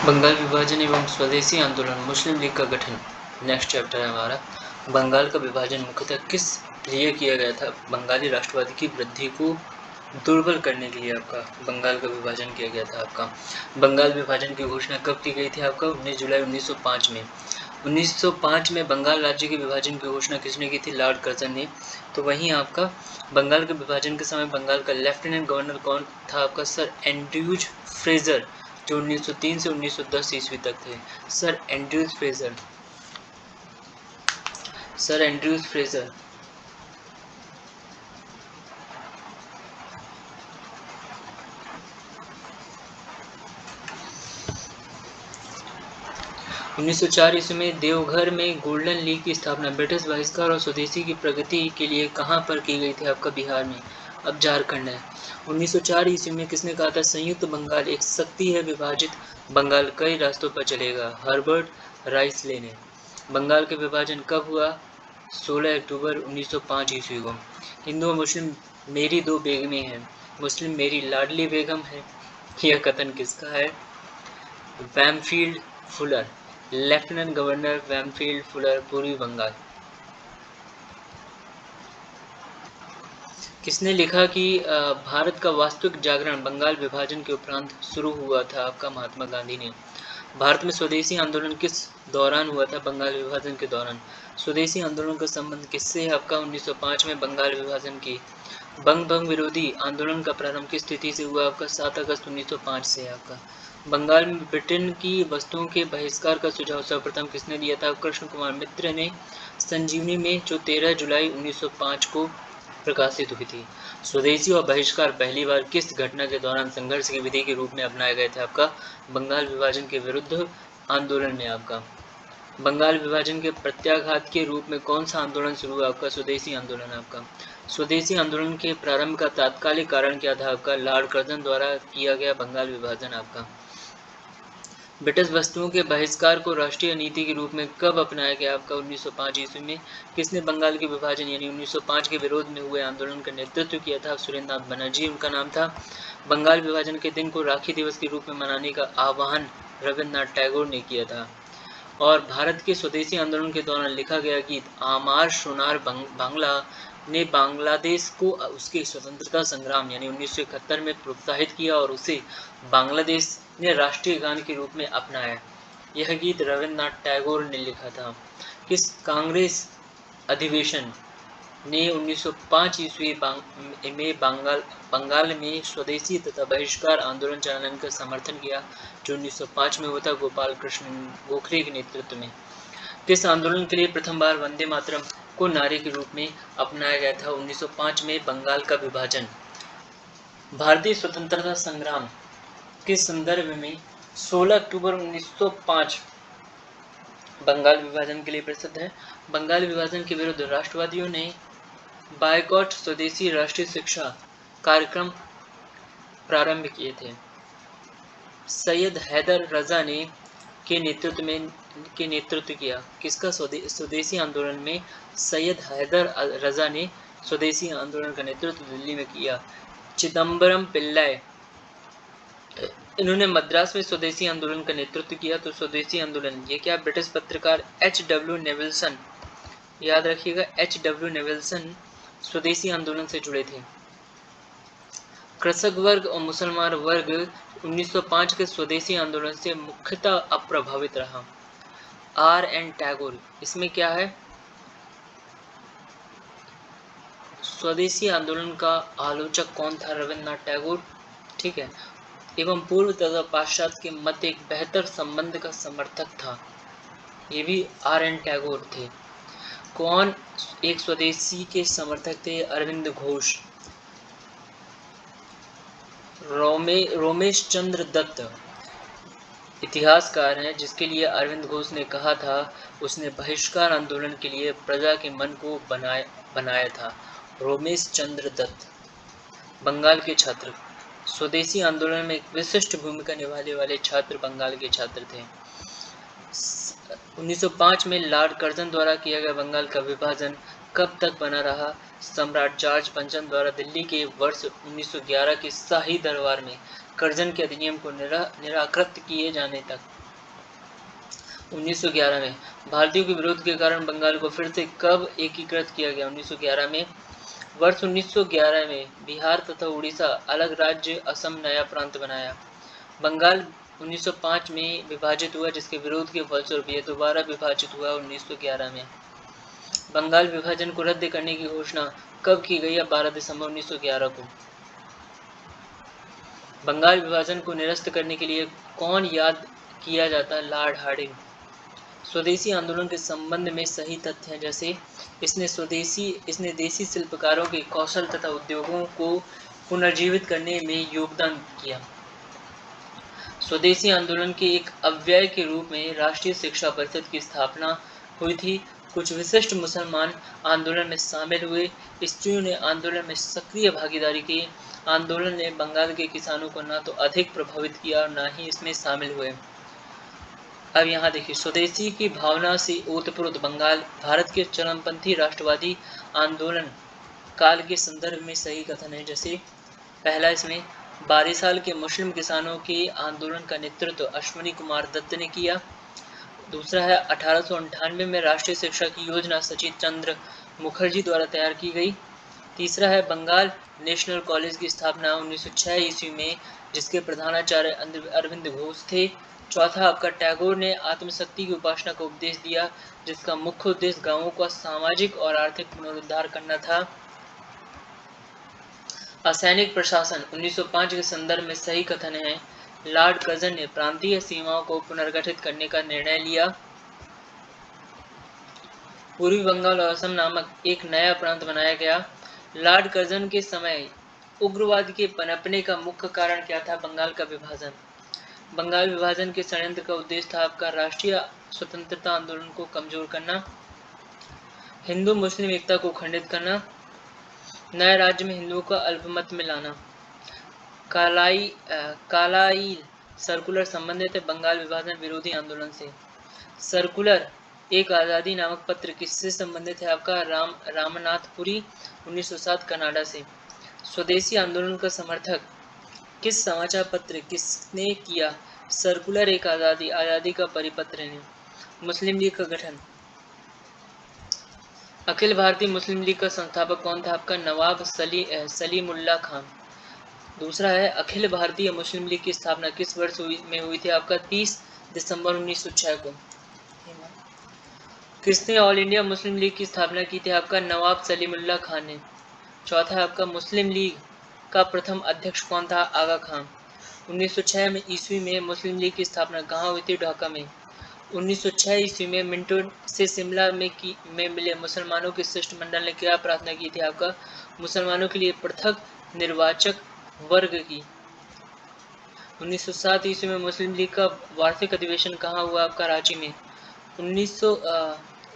बंगाल विभाजन एवं स्वदेशी आंदोलन, मुस्लिम लीग का गठन। नेक्स्ट चैप्टर है हमारा। बंगाल का विभाजन मुख्यतः किस लिए किया गया था? बंगाली राष्ट्रवाद की वृद्धि को दुर्बल करने के लिए आपका बंगाल का विभाजन किया गया था। आपका बंगाल विभाजन की घोषणा कब की गई थी? आपका 19 जुलाई 1905 में। 1905 में बंगाल राज्य के विभाजन की घोषणा किसने की थी? लॉर्ड कर्जन ने। तो वहीं आपका बंगाल के विभाजन के समय बंगाल का लेफ्टिनेंट गवर्नर कौन था? आपका सर एंड्रयूज फ्रेजर, जो 1903 से 1910 ईस्वी तक थे। Sir Andrews Fraser, sir Andrews Fraser. उन्नीस सौ 4 ईस्वी में देवघर में गोल्डन लीग की स्थापना ब्रिटिश बहिष्कार और स्वदेशी की प्रगति के लिए कहां पर की गई थी? आपका बिहार में। अब झारखंड है। 1904 ईस्वी में किसने कहा था? संयुक्त बंगाल एक शक्ति है, विभाजित बंगाल कई रास्तों पर चलेगा, हर्बर्ट राइसले ने। बंगाल के विभाजन कब हुआ? 16 अक्टूबर 1905 ईस्वी को। हिंदू और मुस्लिम मेरी दो बेगमें हैं, मुस्लिम मेरी लाडली बेगम है। यह कथन किसका है? वैमफील्ड फुलर, लेफ्टिनेंट गवर्नर वैमफील्ड फुलर, पूर्वी बंगाल। किसने लिखा कि भारत का वास्तविक जागरण बंगाल विभाजन के उपरांत शुरू हुआ था? आपका महात्मा गांधी ने। भारत में स्वदेशी आंदोलन किस दौरान हुआ था? बंगाल विभाजन के दौरान। स्वदेशी आंदोलन का संबंध किससे है? आपका 1905 में बंगाल विभाजन की। बंग विरोधी आंदोलन का प्रारंभ किस तिथि से हुआ? आपका 7 अगस्त 1905 से। आपका बंगाल में ब्रिटेन की वस्तुओं के बहिष्कार का सुझाव सर्वप्रथम किसने दिया था? कृष्ण कुमार मित्र ने, संजीवनी में, जो 13 जुलाई 1905 को प्रकाशित हुई थी। स्वदेशी और बहिष्कार पहली बार किस घटना के दौरान संघर्ष की विधि के रूप में अपनाए गए थे? आपका बंगाल विभाजन के विरुद्ध आंदोलन में। आपका बंगाल विभाजन के प्रत्याघात के रूप में कौन सा आंदोलन शुरू हुआ? आपका स्वदेशी आंदोलन। आपका स्वदेशी आंदोलन के प्रारंभ का तात्कालिक कारण क्या था? आपका लॉर्ड कर्जन द्वारा किया गया बंगाल विभाजन। आपका ब्रिटिश वस्तुओं के बहिष्कार को राष्ट्रीय नीति के रूप में कब अपनाया गया? आपका 1905 ईस्वी में। किसने बंगाल के विभाजन यानी 1905 के विरोध में हुए आंदोलन का नेतृत्व किया था? सुरेंद्र नाथ बनर्जी उनका नाम था। बंगाल विभाजन के दिन को राखी दिवस के रूप में मनाने का आह्वान रविन्द्रनाथ टैगोर ने किया था। और भारत के स्वदेशी आंदोलन के दौरान लिखा गया गीत आमार सोनार बांग्ला ने बांग्लादेश को उसके स्वतंत्रता संग्राम यानी 1971 में प्रोत्साहित किया और उसे बांग्लादेश ने राष्ट्रीय गान के रूप में अपनाया। यह गीत रविन्द्रनाथ टैगोर ने लिखा था। किस कांग्रेस अधिवेशन ने 1905 ईस्वी में बंगाल में स्वदेशी तथा बहिष्कार आंदोलन चलाने का समर्थन किया, जो 1905 में हुआ था गोपाल कृष्ण गोखले के नेतृत्व में। किस आंदोलन के लिए प्रथम बार वंदे मातरम को नारे के रूप में अपनाया गया था? 1905 में बंगाल का विभाजन। भारतीय स्वतंत्रता संग्राम के संदर्भ में 16 अक्टूबर 1905 बंगाल विभाजन के लिए प्रसिद्ध है। बंगाल विभाजन के विरुद्ध राष्ट्रवादियों ने बायकॉट स्वदेशी राष्ट्रीय शिक्षा कार्यक्रम प्रारंभ किए थे। सैयद हैदर रजा ने के नेतृत्व किया। किसका? स्वदेशी आंदोलन में सैयद हैदर रजा ने स्वदेशी आंदोलन का नेतृत्व दिल्ली में किया। चिदम्बरम पिल्लाई, इन्होंने मद्रास में स्वदेशी आंदोलन का नेतृत्व किया। तो स्वदेशी आंदोलन ये क्या? ब्रिटिश पत्रकार H.W. नेविल्सन, याद रखिएगा, H.W. नेविल्सन स्वदेशी आंदोलन से जुड़े थे। कृषक वर्ग और मुसलमान वर्ग 1905 के स्वदेशी आंदोलन से मुख्यतः अप्रभावित रहा। R.N. टैगोर, इसमें क्या है? स्वदेशी आंदोलन का आलोचक कौन था? रविन्द्रनाथ टैगोर, ठीक है, एवं पूर्व तथा पाश्चात्य के मध्य एक बेहतर संबंध का समर्थक था। ये भी R.N. टैगोर थे। कौन एक स्वदेशी के समर्थक थे? अरविंद घोष। रोमेश चंद्र दत्त इतिहासकार हैं, जिसके लिए अरविंद घोष ने कहा था उसने बहिष्कार आंदोलन के लिए प्रजा के मन को बनाया था। रोमेश चंद्र दत्त। बंगाल के छात्र, स्वदेशी आंदोलन में एक विशिष्ट भूमिका निभाने वाले छात्र बंगाल के छात्र थे। 1905 में लॉर्ड कर्जन द्वारा किया गया बंगाल का विभाजन कब तक बना रहा? सम्राट जॉर्ज पंचम द्वारा दिल्ली के वर्ष 1911 के शाही दरबार में कर्जन के अधिनियम को निराकृत किए जाने तक। 1911 में भारतीयों के विरोध के कारण बंगाल को फिर से कब एकीकृत किया गया? 1911 में। वर्ष 1911 में बिहार तथा उड़ीसा अलग राज्य, असम नया प्रांत बनाया। बंगाल 1905 में विभाजित हुआ, जिसके विरोध के फलस्वरूप यह दोबारा विभाजित हुआ 1911 में। बंगाल विभाजन को रद्द करने की घोषणा कब की गई? 12 दिसंबर 1911 को। बंगाल विभाजन को निरस्त करने के लिए कौन याद किया जाता है? Lord Hardinge. स्वदेशी आंदोलन के संबंध में सही तथ्य हैं, जैसे इसने देसी शिल्पकारों के कौशल तथा उद्योगों को पुनर्जीवित करने में योगदान किया। स्वदेशी आंदोलन के एक अव्यय के रूप में राष्ट्रीय शिक्षा परिषद की स्थापना हुई थी। कुछ विशिष्ट मुसलमान आंदोलन में शामिल हुए। स्त्रियों ने आंदोलन में सक्रिय भागीदारी की। आंदोलन ने बंगाल के किसानों को न तो अधिक प्रभावित किया और न ही इसमें शामिल हुए। अब यहाँ देखिए, स्वदेशी की भावना से ओतप्रोत बंगाल भारत के चरमपंथी राष्ट्रवादी आंदोलन काल के संदर्भ में सही कथन है। जैसे पहला, इसमें 12 साल के मुस्लिम किसानों के आंदोलन का नेतृत्व अश्विनी कुमार दत्त ने किया। दूसरा है, 1898 में राष्ट्रीय शिक्षा की योजना सचिन चंद्र मुखर्जी द्वारा तैयार की गई। तीसरा है, बंगाल नेशनल कॉलेज की स्थापना 1906 ईस्वी में, जिसके प्रधानाचार्य अरविंद घोष थे। चौथा आपका, टैगोर ने आत्मशक्ति की उपासना का उपदेश दिया, जिसका मुख्य उद्देश्य गांवों का सामाजिक और आर्थिक पुनरुद्धार करना था। असैनिक प्रशासन 1905 के संदर्भ में सही कथन है। लॉर्ड कर्जन ने प्रांतीय सीमाओं को पुनर्गठित करने का निर्णय लिया। पूर्वी बंगाल और असम नामक एक नया प्रांत बनाया गया। लॉर्ड कर्जन के समय उग्रवाद के पनपने का मुख्य कारण क्या था? बंगाल का विभाजन। बंगाल विभाजन के षड्यंत्र का उद्देश्य था आपका राष्ट्रीय स्वतंत्रता आंदोलन को कमजोर करना, हिंदू मुस्लिम एकता को खंडित करना, नए राज्य में हिंदुओं का अल्पमत में लाना। कालाइल सर्कुलर संबंधित है बंगाल विभाजन विरोधी आंदोलन से। सर्कुलर एक आज़ादी नामक पत्र किससे संबंधित है? आपका रामनाथपुरी 1907 कनाडा से। स्वदेशी आंदोलन का समर्थक किस समाचार पत्र किसने किया? सर्कुलर एक आज़ादी का परिपत्र ने। मुस्लिम लीग का गठन। अखिल भारतीय मुस्लिम लीग का संस्थापक कौन था? आपका नवाब सलीमुल्लाह खान। दूसरा है, अखिल भारतीय मुस्लिम लीग की स्थापना किस वर्ष में हुई थी? आपका 30 दिसंबर 1906 को। किसने ऑल इंडिया मुस्लिम लीग की स्थापना की थी? आपका नवाब सलीमुल्लाह खान ने। चौथा है आपका, मुस्लिम लीग का प्रथम अध्यक्ष कौन था? आगा खान। 1906 में ईस्वी में मुस्लिम लीग की स्थापना कहाँ हुई थी? ढाका में। 1906 ईस्वी में मिंटो से शिमला में मिले मुसलमानों के शिष्टमंडल ने क्या प्रार्थना की थी? आपका मुसलमानों के लिए पृथक निर्वाचक वर्ग की। 1907 ईस्वी में मुस्लिम लीग का वार्षिक अधिवेशन कहाँ हुआ? आपका रांची में।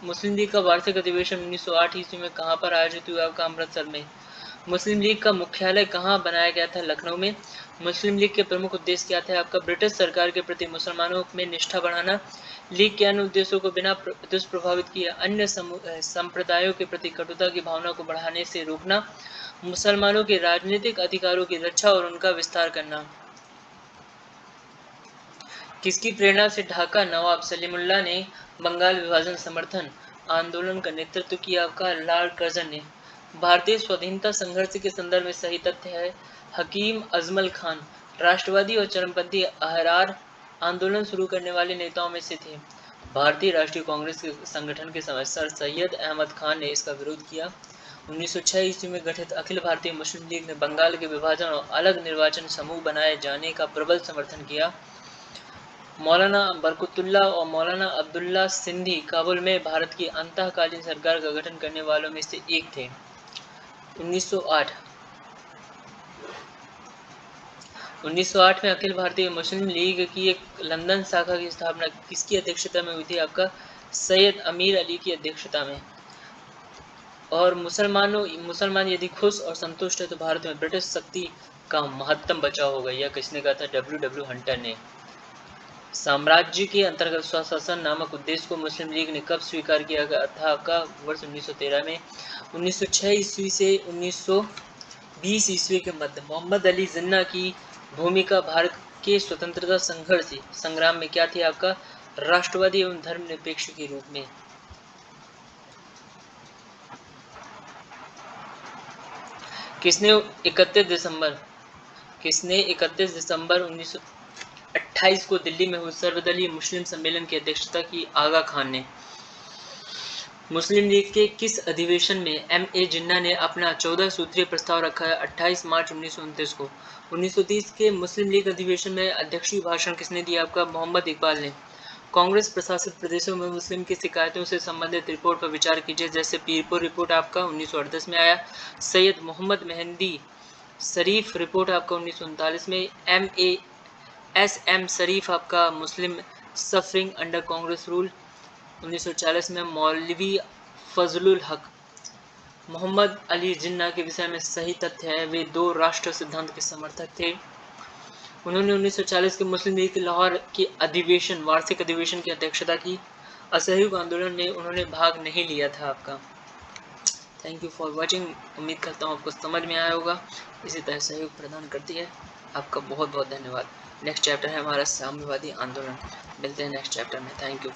मुस्लिम लीग का वार्षिक अधिवेशन 1908 ईस्वी में कहाँ पर आयोजित हुआ? आपका अमृतसर में। मुस्लिम लीग का मुख्यालय कहाँ बनाया गया था? लखनऊ में। मुस्लिम लीग के प्रमुख उद्देश्य क्या थे? आपका ब्रिटिश सरकार के प्रति मुसलमानों में निष्ठा बढ़ाना, लीग के अन्य उद्देश्यों को बिना दुष्प्रभावित किए अन्य संप्रदायों के प्रति कटुता की भावना को बढ़ाने से रोकना, मुसलमानों के राजनीतिक अधिकारों की रक्षा और उनका विस्तार करना। किसकी प्रेरणा से ढाका नवाब सलीमुल्लाह ने बंगाल विभाजन समर्थन आंदोलन का नेतृत्व किया? आपका लॉर्ड कर्जन ने। भारतीय स्वाधीनता संघर्ष के संदर्भ में सही तथ्य है। हकीम अजमल खान राष्ट्रवादी और चरमपंथी अहरार आंदोलन शुरू करने वाले नेताओं में से थे। भारतीय राष्ट्रीय कांग्रेस के संगठन के समय सर सैयद अहमद खान ने इसका विरोध किया। 1906 ईस्वी में गठित अखिल भारतीय मुस्लिम लीग ने बंगाल के विभाजन और अलग निर्वाचन समूह बनाए जाने का प्रबल समर्थन किया। मौलाना बरकतुल्लाह और मौलाना अब्दुल्ला सिंधी काबुल में भारत की अंतःकालीन सरकार का गठन करने वालों में से एक थे। 1908 में अखिल भारतीय मुस्लिम लीग की एक लंदन शाखा की स्थापना किसकी अध्यक्षता में हुई थी? आपका सैयद अमीर अली की अध्यक्षता में। और मुसलमान यदि खुश और संतुष्ट है तो भारत में ब्रिटिश शक्ति का महत्तम बचाव होगा। यह किसने कहा था? डब्ल्यू हंटर ने। साम्राज्य के अंतर्गत स्वशासन नामक उद्देश्य को मुस्लिम लीग ने कब स्वीकार किया गया था? आपका वर्ष 1913 में। 1906 ईस्वी से 1920 ईस्वी के मध्य मोहम्मद अली जिन्ना की भूमिका भारत के स्वतंत्रता संघर्ष संग्राम में क्या थी आपका? राष्ट्रवादी एवं धर्मनिरपेक्ष के रूप में। किसने 31 दिसंबर 1928 को दिल्ली में हुए सर्वदलीय मुस्लिम सम्मेलन की अध्यक्षता की? आगा खान ने। मुस्लिम लीग के किस अधिवेशन में M.A. जिन्ना ने अपना 14 सूत्रीय प्रस्ताव रखा है? 28 मार्च 1929 को। 1930 के मुस्लिम लीग अधिवेशन में अध्यक्षीय भाषण किसने दिया आपका? मोहम्मद इकबाल ने। कांग्रेस प्रशासित प्रदेशों में मुस्लिम की शिकायतों से संबंधित रिपोर्ट पर विचार कीजिए। जैसे पीरपुर रिपोर्ट आपका 1938 में आया, सैयद मोहम्मद मेहंदी शरीफ रिपोर्ट आपका 1939 में, M.A.S.M. शरीफ आपका मुस्लिम सफरिंग अंडर कांग्रेस रूल 1940 में, मौलवी फजलुल हक मोहम्मद अली जिन्ना के विषय में सही तथ्य है, वे दो राष्ट्र सिद्धांत के समर्थक थे। उन्होंने 1940 के मुस्लिम लीग के लाहौर के वार्षिक अधिवेशन की अध्यक्षता की। असहयोग आंदोलन में उन्होंने भाग नहीं लिया था आपका। Thank you for watching. उम्मीद करता हूँ आपको समझ में आया होगा। इसी तरह सहयोग प्रदान करती है। आपका बहुत बहुत धन्यवाद। नेक्स्ट चैप्टर है हमारा साम्यवादी आंदोलन। मिलते हैं नेक्स्ट चैप्टर में। Thank you.